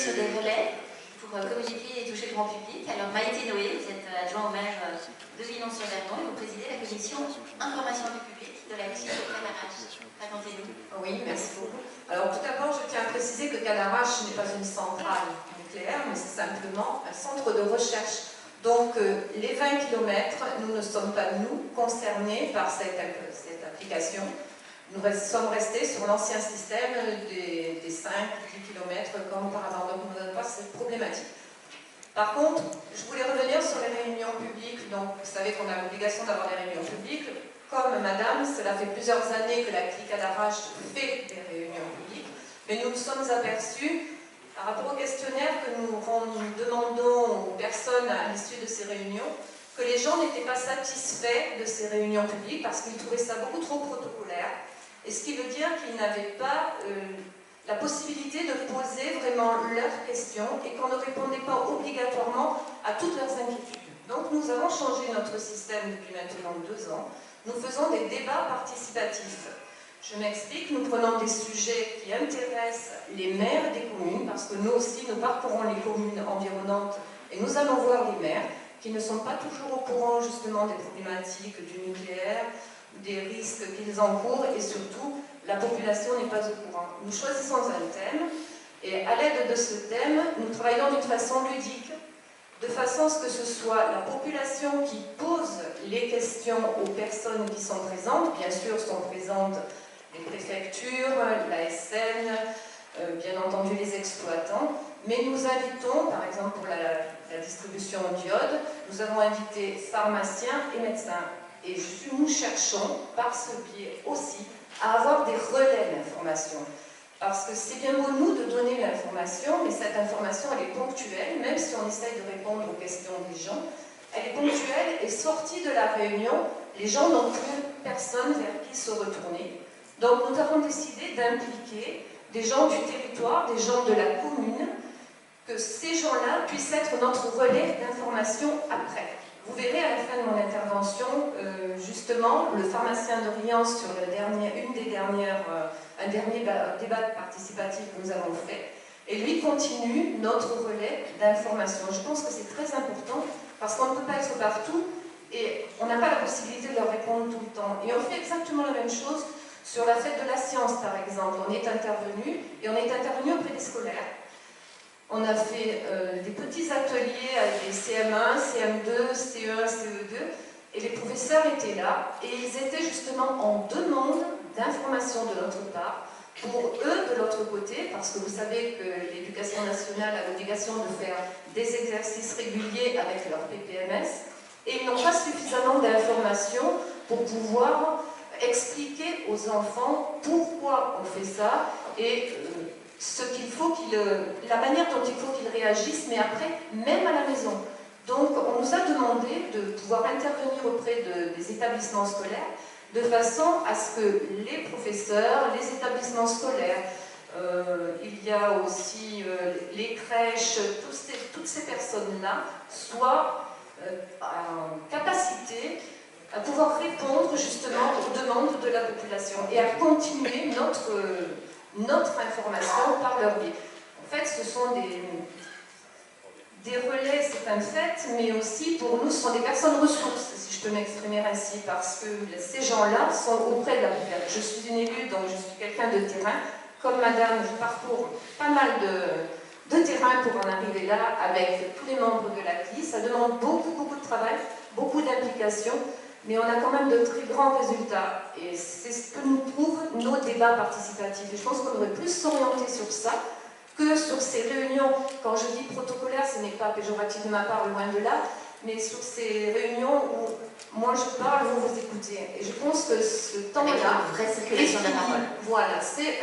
sur des relais pour communiquer et toucher le grand public. Alors Maïté Noé, vous êtes adjoint au maire de Villon-sur-Vernon et vous présidez la commission information du public de la ville de Cadarache. Racontez-nous. Oui, merci beaucoup. Alors tout d'abord, je tiens à préciser que Cadarache n'est pas une centrale nucléaire, mais c'est simplement un centre de recherche. Donc les 20 km, nous ne sommes pas, nous, concernés par cette application. Nous sommes restés sur l'ancien système des 5-10 km comme auparavant, donc nous n'avons pas cette problématique. Par contre, je voulais revenir sur les réunions publiques. Donc vous savez qu'on a l'obligation d'avoir des réunions publiques. Comme madame, cela fait plusieurs années que la CLI Cadarache fait des réunions publiques, mais nous nous sommes aperçus, par rapport au questionnaire que nous demandons aux personnes à l'issue de ces réunions, que les gens n'étaient pas satisfaits de ces réunions publiques parce qu'ils trouvaient ça beaucoup trop protocolaire, et ce qui veut dire qu'ils n'avaient pas la possibilité de poser vraiment leurs questions et qu'on ne répondait pas obligatoirement à toutes leurs inquiétudes. Donc nous avons changé notre système depuis maintenant 2 ans. Nous faisons des débats participatifs. Je m'explique, nous prenons des sujets qui intéressent les maires des communes, parce que nous aussi, nous parcourons les communes environnantes et nous allons voir les maires qui ne sont pas toujours au courant justement des problématiques du nucléaire, des risques qu'ils encourent et surtout, la population n'est pas au courant. Nous choisissons un thème et à l'aide de ce thème, nous travaillons d'une façon ludique, de façon à ce que ce soit la population qui pose les questions aux personnes qui sont présentes. Bien sûr, sont présentes les préfectures, l'ASN, bien entendu les exploitants, mais nous invitons, par exemple pour la distribution d'iode, nous avons invité pharmaciens et médecins. Et nous cherchons, par ce biais aussi, à avoir des relais d'information. Parce que c'est bien beau, nous, de donner l'information, mais cette information, elle est ponctuelle, même si on essaye de répondre aux questions des gens, elle est ponctuelle et sortie de la réunion, les gens n'ont plus personne vers qui se retourner. Donc nous avons décidé d'impliquer des gens du territoire, des gens de la commune, que ces gens-là puissent être notre relais d'information après. Vous verrez à la fin de mon intervention, justement, le pharmacien de Riance sur un dernier débat participatif que nous avons fait, et lui continue notre relais d'information. Je pense que c'est très important, parce qu'on ne peut pas être partout, et on n'a pas la possibilité de leur répondre tout le temps. Et on fait exactement la même chose sur la fête de la science, par exemple. On est intervenu, et on est intervenu auprès des scolaires. On a fait des petits ateliers avec des CM1, CM2, CE1, CE2, et les professeurs étaient là, et ils étaient justement en demande d'informations de notre part, pour eux de l'autre côté, parce que vous savez que l'éducation nationale a l'obligation de faire des exercices réguliers avec leur PPMS, et ils n'ont pas suffisamment d'informations pour pouvoir expliquer aux enfants pourquoi on fait ça, et ce qu'il faut la manière dont il faut qu'ils réagissent, mais après, même à la maison. Donc, on nous a demandé de pouvoir intervenir auprès des établissements scolaires, de façon à ce que les professeurs, les établissements scolaires, il y a aussi les crèches, toutes ces personnes-là soient en capacité à pouvoir répondre justement aux demandes de la population et à continuer notre information par leur biais. En fait, ce sont des relais, c'est un fait, mais aussi pour nous, ce sont des personnes ressources, si je peux m'exprimer ainsi, parce que ces gens-là sont auprès de la population. Je suis une élue, donc je suis quelqu'un de terrain. Comme madame, je parcours pas mal de terrain pour en arriver là, avec tous les membres de la CLI. Ça demande beaucoup de travail, beaucoup d'implication, mais on a quand même de très grands résultats. Et c'est ce que nous prouvent nos débats participatifs. Et je pense qu'on devrait plus s'orienter sur ça que sur ces réunions. Quand je dis protocolaire, ce n'est pas péjoratif de ma part, loin de là, mais sur ces réunions où moi je parle, vous vous écoutez. Et je pense que ce temps-là... Une vraie circulation de la parole. Voilà, c'est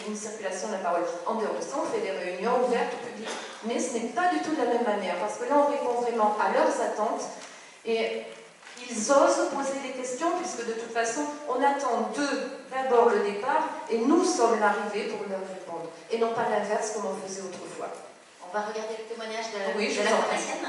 une circulation de la parole. En dehors de ça, on fait des réunions ouvertes au public. Mais ce n'est pas du tout de la même manière, parce que là, on répond vraiment à leurs attentes. Et ils osent poser des questions, puisque de toute façon, on attend d'eux d'abord le départ, et nous sommes l'arrivée pour leur répondre. Et non pas l'inverse, comme on faisait autrefois. On va regarder le témoignage de oui, la pharmacienne.